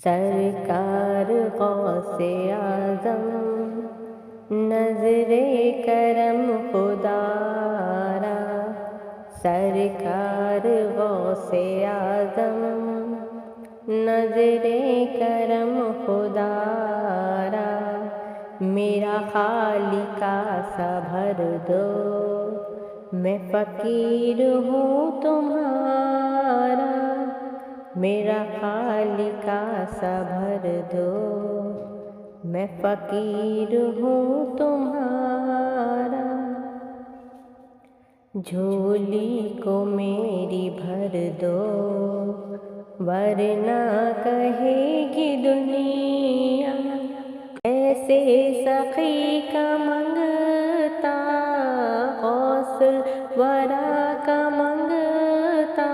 سرکار غوث اعظم نظر کرم خدا را، سرکار غوث اعظم نظر کرم خدا را، میرا خالقہ سا بھر دو، میں فقیر ہوں تمہارا، میرا خالقہ سا بھر دو، میں فقیر ہوں تمہارا، جھولی کو میری بھر دو، ورنہ کہے گی دنیا ایسے سخی کا منگتا، غوث الورا کا منگتا،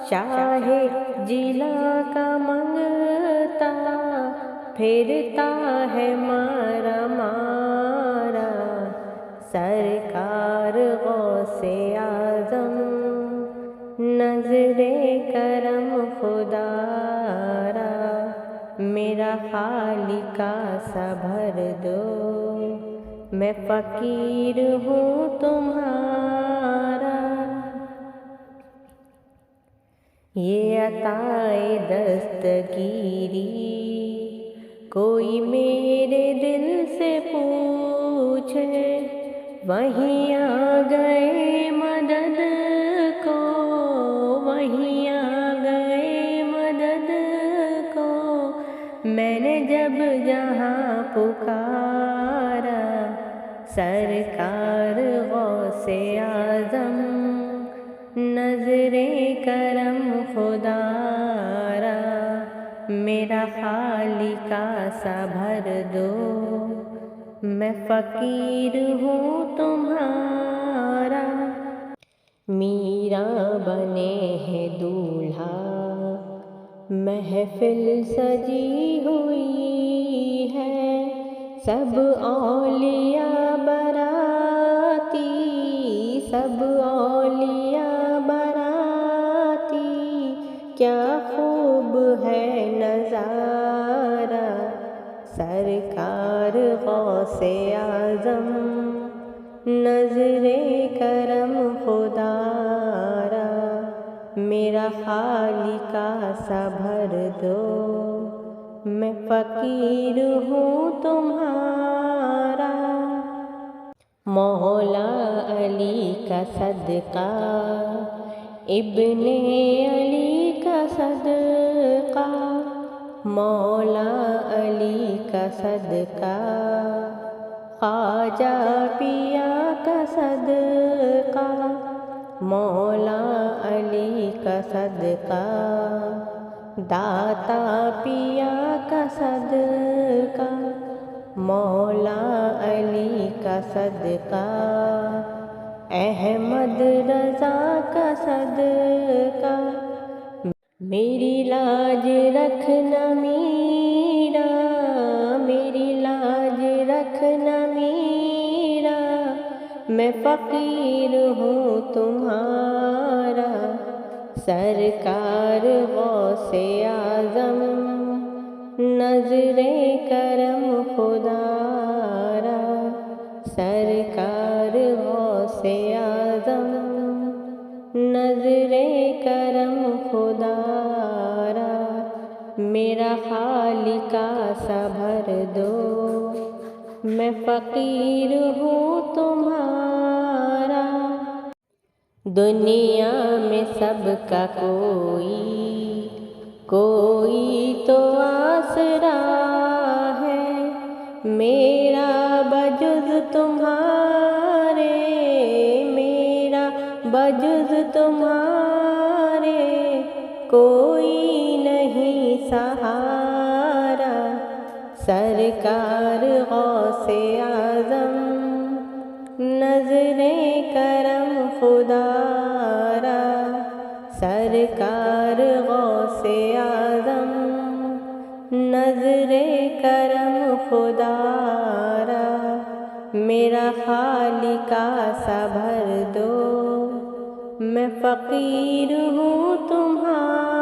شاہ جلا کا منگتا، پھرتا ہے مارا مارا، سرکار غوث اعظم نظر کرم خدا را، میرا خالقہ سا بھر دو، میں فقیر ہوں تمہارا، یہ عطائے دستگیری کوئی میرے دل سے پوچھے، وہیں آ گئے مدد کو، وہیں آ گئے مدد کو، میں نے جب جہاں پکارا، سرکار غوث اعظم نظر کرم خدا را، میرا خالقہ سا بھر دو، میں فقیر ہوں تمہارا، میرا بنے ہے دولہا، محفل سجی ہوئی ہے، سب اولیاء باراتی، سب اولیاء باراتی، کیا خوب ہے نظارہ، سرکار غوث اعظم نظر کرم خدا را، میرا خالقہ سا بھر دو، میں فقیر ہوں تمہارا، مولا علی کا صدقہ، ابن علی کا صدقہ، مولا علی کا صدقہ، خواجہ پیا کا صدقہ، مولا علی کا صدقہ، داتا پیا کا صدقہ، مولا علی کا صدقہ، احمد رضا کا صدقہ، میری لاج رکھنا میرا، میری لاج رکھنا میرا، میں فقیر ہوں تمہارا، سرکار غوث اعظم نظر کرم خدا را، سرکار غوث اعظم نظر کرم خدا را، میرا خالقہ سا بھر دو، میں فقیر ہوں تمہارا، دنیا میں سب کا کوئی کوئی تو آسرا ہے، میرا بجز تمہارے، میرا بجز تمہارے کوئی نہیں سہارا، سرکار غوث اعظم نظر کرم خدا را، سرکار غوث اعظم نظر کرم خدا را، میرا خالقہ سا بھر دو، میں فقیر ہوں تمہارا۔